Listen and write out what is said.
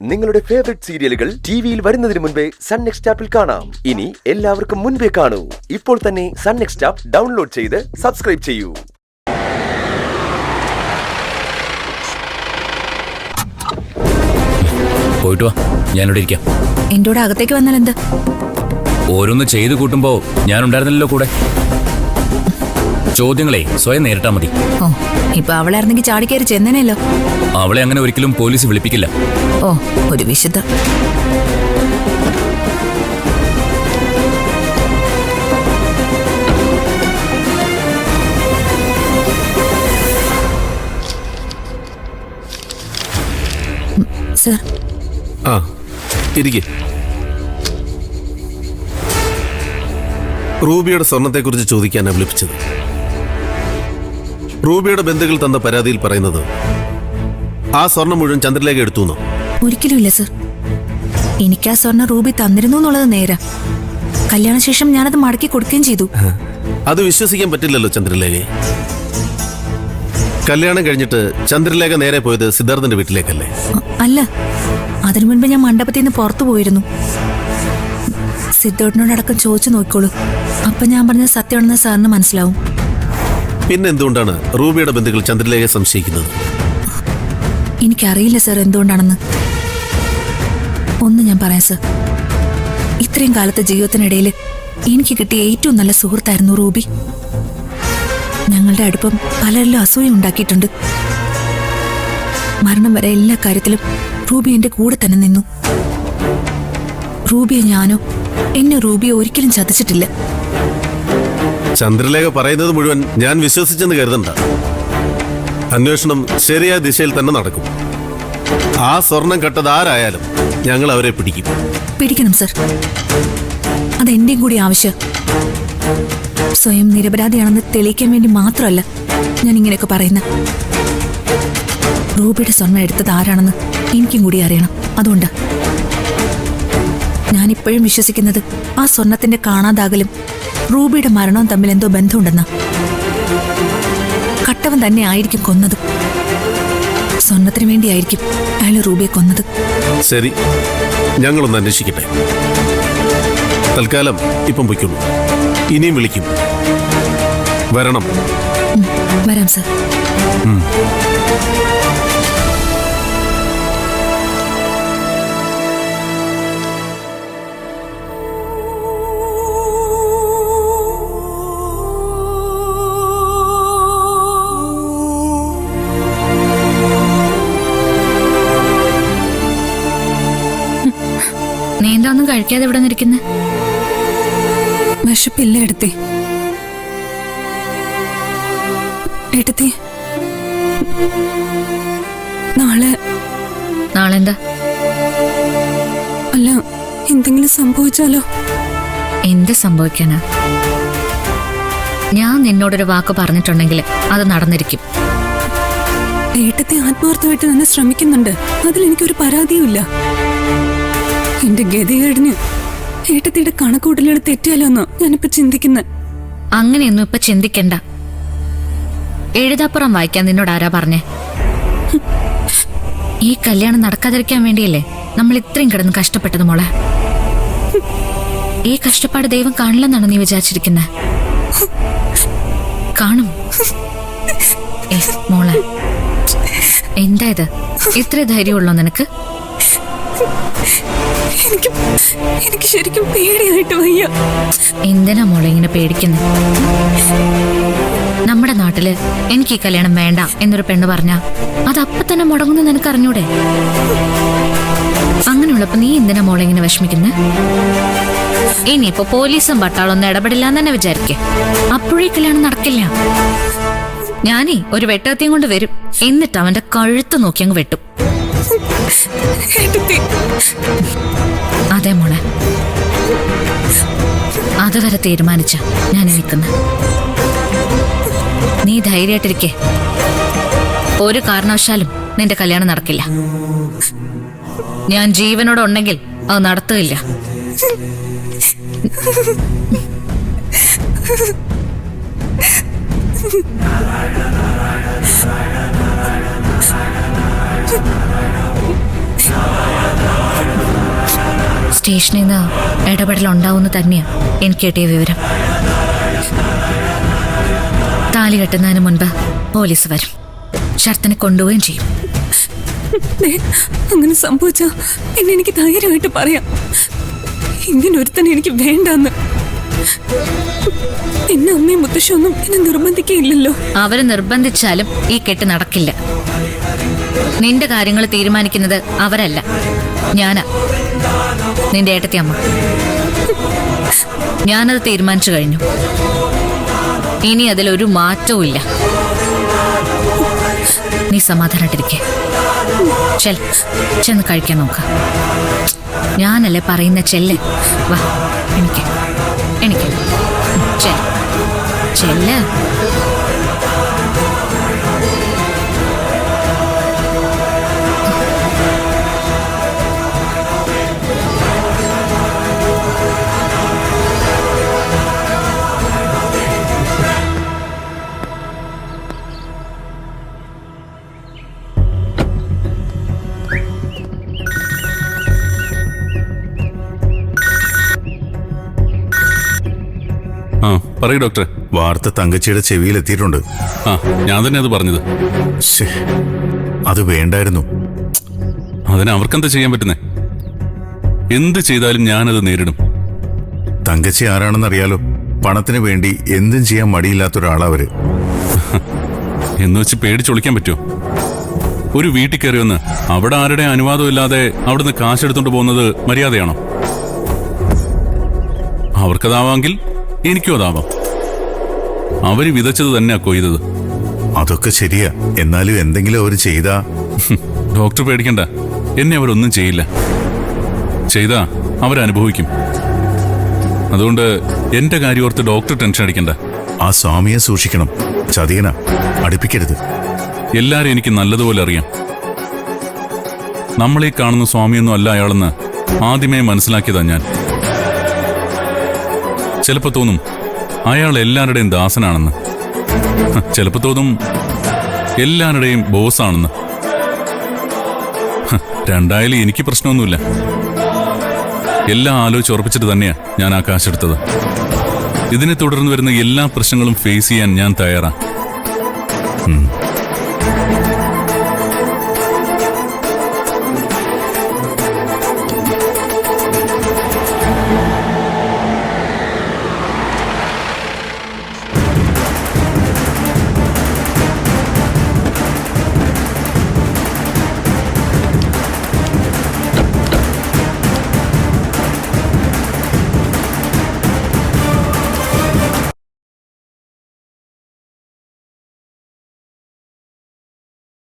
നിങ്ങളുടെ ഫേവറേറ്റ് സീരിയലുകൾ ടിവിയിൽ വരുന്നതിന് മുൻപേ സൺ നെക്സ്റ്റ് ആപ്പിൽ കാണാം. ഇനി എല്ലാവർക്കും മുൻപേ കാണൂ. ഇപ്പോൾ തന്നെ സൺ നെക്സ്റ്റ് ആപ്പ് ഡൗൺലോഡ് ചെയ്ത് സബ്സ്ക്രൈബ് ചെയ്യൂ. പോയിട്ട് വാ, ഞാനിവിടെ ഇരിക്കാം. എന്റെ കൂടെ അകത്തേക്ക് വന്നാൽ എന്ത്? ഓരോന്ന് ചെയ്തു കൂട്ടുമ്പോ ഞാനുണ്ടായിരുന്നല്ലോ കൂടെ. ചോദ്യങ്ങളെ സ്വയം നേരിട്ടാ മതി. ഓ, ഇപ്പൊ അവളായിരുന്നെങ്കിൽ ചാടിക്കയറി ചെന്നേനല്ലോ. അവളെ അങ്ങനെ ഒരിക്കലും പോലീസ് വിളിപ്പിക്കില്ല. ഓ, ഒരു വിശുദ്ധ. സർ. ആ, ഇരിക്കെ. റൂബിയുടെ സ്വർണത്തെക്കുറിച്ച് ചോദിക്കാനാണ് വിളിപ്പിച്ചത്. റൂബിയുടെ ബന്ധുക്കൾ തന്ന പരാതിയിൽ പറയുന്നത് ആ സ്വർണം മുഴുവൻ ചന്ദ്രലേഖ എടുത്തുന്നോ? ഒരിക്കലും ഇല്ല സർ. എനിക്ക് ആ സ്വർണം റൂബി തന്നിരുന്നു എന്നുള്ളത് നേരാ. കല്യാണശേഷം ഞാനത് മടക്കി കൊടുക്കുകയും ചെയ്തു. അത് വിശ്വസിക്കാൻ പറ്റില്ലല്ലോ ചന്ദ്രലേഖയെ. കല്യാണം കഴിഞ്ഞിട്ട് ചന്ദ്രലേഖ നേരെ പോയത് സിദ്ധാർത്ഥന്റെ വീട്ടിലേക്കല്ലേ? അല്ല, അതിനു മുൻപ് ഞാൻ മണ്ഡപത്തിൽ നിന്ന് പുറത്തു പോയിരുന്നു. സിദ്ധോട്ടിനോടക്കം ചോദിച്ചു നോക്കിക്കോളൂ. അപ്പൊ ഞാൻ പറഞ്ഞ സത്യമാണെന്ന് സാറിന് മനസ്സിലാവും. പിന്നെ എന്തുകൊണ്ടാണ് റൂബിയുടെ ബന്ധുക്കൾ ചന്ദ്രലേഖയെ സംശയിക്കുന്നത്? എനിക്കറിയില്ല സർ എന്തുകൊണ്ടാണെന്ന്. ഒന്ന് ഞാൻ പറയാം സർ. ഇത്രയും കാലത്തെ ജീവിതത്തിനിടയിൽ എനിക്ക് കിട്ടിയ ഏറ്റവും നല്ല സുഹൃത്തായിരുന്നു റൂബി. ഞങ്ങളുടെ അടുപ്പം പലരിലും അസൂയ ഉണ്ടാക്കിയിട്ടുണ്ട്. മരണം വരെ എല്ലാ കാര്യത്തിലും റൂബി എന്റെ കൂടെ തന്നെ നിന്നു. റൂബിയെ ഞാനോ എന്നെ റൂബിയെ ഒരിക്കലും ചതിച്ചിട്ടില്ല. ചന്ദ്രലേഖ പറയുന്നത് മുഴുവൻ ഞാൻ വിശ്വസിച്ചെന്ന് കരുതണ്ട. അന്വേഷണം ശരിയായ ദിശയിൽ തന്നെ നടക്കും. ആ സ്വർണം കെട്ടത് ആരായാലും ഞങ്ങൾ അവരെ പിടിക്കും. പിടിക്കണം സർ. അതെന്റെയും കൂടി ആവശ്യം. സ്വയം നിരപരാധിയാണെന്ന് തെളിയിക്കാൻ വേണ്ടി മാത്രമല്ല ഞാൻ ഇങ്ങനെയൊക്കെ പറയുന്നത്. റൂബിയുടെ സ്വർണം എടുത്തത് ആരാണെന്ന് എനിക്കും കൂടി അറിയണം. അതുകൊണ്ട് ഞാനിപ്പോഴും വിശ്വസിക്കുന്നത് ആ സ്വർണത്തിന്റെ കാണാതാകലും റൂബിയുടെ മരണവും തമ്മിൽ എന്തോ ബന്ധമുണ്ടെന്നാ. കട്ടവൻ തന്നെ ആയിരിക്കും കൊന്നത്. സ്വർണത്തിന് വേണ്ടിയായിരിക്കും അയാൾ റൂബിയെ കൊന്നത്. ശരി, ഞങ്ങളൊന്ന് അന്വേഷിക്കട്ടെ. തൽക്കാലം ഇപ്പം പൊയ്ക്കുള്ളൂ. ഇനിയും വിളിക്കും. വരണം. വരാം സർ. നീ എന്താ ഒന്നും കഴിക്കാതെ ഇവിടെ നിൽക്കുന്നേ? വിശപ്പില്ല എടുത്തേ. എടുത്തേ, നാളെന്താ? അല്ല, എന്തെങ്കിലും സംഭവിച്ചാലോ? എന്ത് സംഭവിക്കാനാ? ഞാൻ നിന്നോടൊരു വാക്ക് പറഞ്ഞിട്ടുണ്ടെങ്കിൽ അത് നടന്നിരിക്കും. ഏട്ടത്തെ ആത്മാർത്ഥമായിട്ട് തന്നെ ശ്രമിക്കുന്നുണ്ട്. അതിലെനിക്കൊരു പരാതിയുമില്ല. എന്റെ ഗതികേടിന് ഏട്ടത്തിയുടെ കണക്കൂട്ടലുകൾ തെറ്റിയാലോന്നോ ഞാനിപ്പോ ചിന്തിക്കുന്നത്. അങ്ങനെയൊന്നും ഇപ്പൊ ചിന്തിക്കണ്ട. എഴുതാപ്പുറം വായിക്കാൻ നിന്നോട് ആരാ പറഞ്ഞേ? ഈ കല്യാണം നടക്കാതിരിക്കാൻ വേണ്ടിയല്ലേ നമ്മൾ ഇത്രയും കിടന്ന് കഷ്ടപ്പെട്ടത് മോളെ. ഈ കഷ്ടപ്പാട് ദൈവം കാണില്ലെന്നാണ് നീ വിചാരിച്ചിരിക്കുന്നത്? കാണും. മോളെ, എന്താ ഇത്? ഇത്ര ധൈര്യമുള്ളോ നിനക്ക്? എനിക്ക് ശരിക്കും പേടിയായിട്ട് വയ്യ. എന്തിനാ മോളെ ഇങ്ങനെ പേടിക്കുന്നത്? നമ്മുടെ നാട്ടില് എനിക്ക് ഈ കല്യാണം വേണ്ട എന്നൊരു പെണ്ണ് പറഞ്ഞാ അത് അപ്പൊ തന്നെ മുടങ്ങുന്നു നിനക്ക് അറിഞ്ഞൂടെ? അങ്ങനെയുള്ളപ്പോ നീ എന്തിനാ മോളെ ഇങ്ങനെ വിഷമിക്കുന്നത്? ഇനിയിപ്പോ പോലീസും പട്ടാളൊന്നും ഇടപെടില്ല എന്ന് തന്നെ വിചാരിക്കേ. അപ്പോഴേ കല്യാണം നടക്കില്ല. ഞാനേ ഒരു വെട്ടകത്തിയും കൊണ്ട് വരും. എന്നിട്ട് അവന്റെ കഴുത്ത് നോക്കി അങ്ങ് വെട്ടും. അതെ മോളെ, അതുവരെ തീരുമാനിച്ച ഞാൻ നിൽക്കുന്നത്. നീ ധൈര്യമായിട്ടിരിക്കേ. ഒരു കാരണവശാലും നിന്റെ കല്യാണം നടക്കില്ല. ഞാൻ ജീവനോടെ ഉണ്ടെങ്കിൽ അത് നടത്തുകയില്ല. സ്റ്റേഷനിൽ നിന്ന് ഇടപെടലുണ്ടാവുമെന്ന് തന്നെയാ എനിക്ക് കിട്ടിയ വിവരം. താലി കെട്ടുന്നതിന് മുൻപ് പോലീസ് വരും, ശരത്തിനെ കൊണ്ടുപോവുകയും ചെയ്യും. അങ്ങനെ സംഭവിച്ച പിന്നെ എനിക്ക് ധൈര്യമായിട്ട് പറയാം, ഇങ്ങനെ ഒരുത്തനെ എനിക്ക് വേണ്ടെന്ന്. എന്നെ അമ്മയും മുത്തശ്ശൊന്നും എന്നെ നിർബന്ധിക്കയില്ലല്ലോ. അവര് നിർബന്ധിച്ചാലും ഈ കെട്ട് നടക്കില്ല. നിന്റെ കാര്യങ്ങൾ തീരുമാനിക്കുന്നത് അവരല്ല, ഞാനാ, നിന്റെ ഏട്ടത്തി അമ്മ. ഞാനത് തീരുമാനിച്ചു കഴിഞ്ഞു. ഇനി അതിലൊരു മാറ്റവും ഇല്ല. നീ സമാധാനായിട്ടിരിക്കെ. ചെന്ന് കഴിക്കാൻ നോക്കാം. ഞാനല്ലേ പറയുന്ന ചെല്ല്. വാ, എനിക്ക് ചെല്ല്. ആ പറയൂ ഡോക്ടറെ. വാർത്ത തങ്കച്ചിയുടെ ചെവിയിൽ എത്തിയിട്ടുണ്ട്. ആ ഞാൻ തന്നെ അത് പറഞ്ഞത്. ശ്ശേ, അത് വേണ്ടായിരുന്നു. അതിന് അവർക്കെന്താ ചെയ്യാൻ പറ്റുന്നേ? എന്ത് ചെയ്താലും ഞാനത് നേരിടും. തങ്കച്ചി ആരാണെന്നറിയാലോ. പണത്തിന് വേണ്ടി എന്തും ചെയ്യാൻ മടിയില്ലാത്ത ഒരാളവര്. എന്ന് വെച്ച് പേടിച്ചൊളിക്കാൻ പറ്റുമോ? ഒരു വീട്ടിൽ കയറി വന്ന് അവിടെ ആരുടെ അനുവാദം ഇല്ലാതെ അവിടുന്ന് കാശെടുത്തോണ്ട് പോകുന്നത് മര്യാദയാണോ? അവർക്കതാവാമെങ്കിൽ എനിക്കും അതാവാം. അവര് വിതച്ചത് തന്നെയാ കൊയ്തത്. അതൊക്കെ ശരിയാ. എന്നാലും എന്തെങ്കിലും അവര് ചെയ്താ? ഡോക്ടർ പേടിക്കണ്ട, എന്നെ അവരൊന്നും ചെയ്യില്ല. ചെയ്താ അവരനുഭവിക്കും. അതുകൊണ്ട് എന്റെ കാര്യം ഓർത്ത് ഡോക്ടർ ടെൻഷൻ അടിക്കണ്ട. ആ സ്വാമിയെ സൂക്ഷിക്കണം. ചതിയന അടുപ്പിക്കരുത്. എല്ലാരും എനിക്ക് നല്ലതുപോലെ അറിയാം. നമ്മളീ കാണുന്ന സ്വാമിയൊന്നും അല്ല അയാളെന്ന് ആദ്യമേ മനസ്സിലാക്കിയതാ ഞാൻ. ചിലപ്പോ തോന്നും അയാൾ എല്ലാവരുടെയും ദാസനാണെന്ന്. ചിലപ്പോ തോന്നും എല്ലാവരുടെയും ബോസാണെന്ന്. രണ്ടായാലും എനിക്ക് പ്രശ്നമൊന്നുമില്ല. എല്ലാം ആലോചിച്ചുറപ്പിച്ചിട്ട് തന്നെയാ ഞാൻ ആ കാശെടുത്തത്. ഇതിനെ തുടർന്ന് വരുന്ന എല്ലാ പ്രശ്നങ്ങളും ഫേസ് ചെയ്യാൻ ഞാൻ തയ്യാറാ.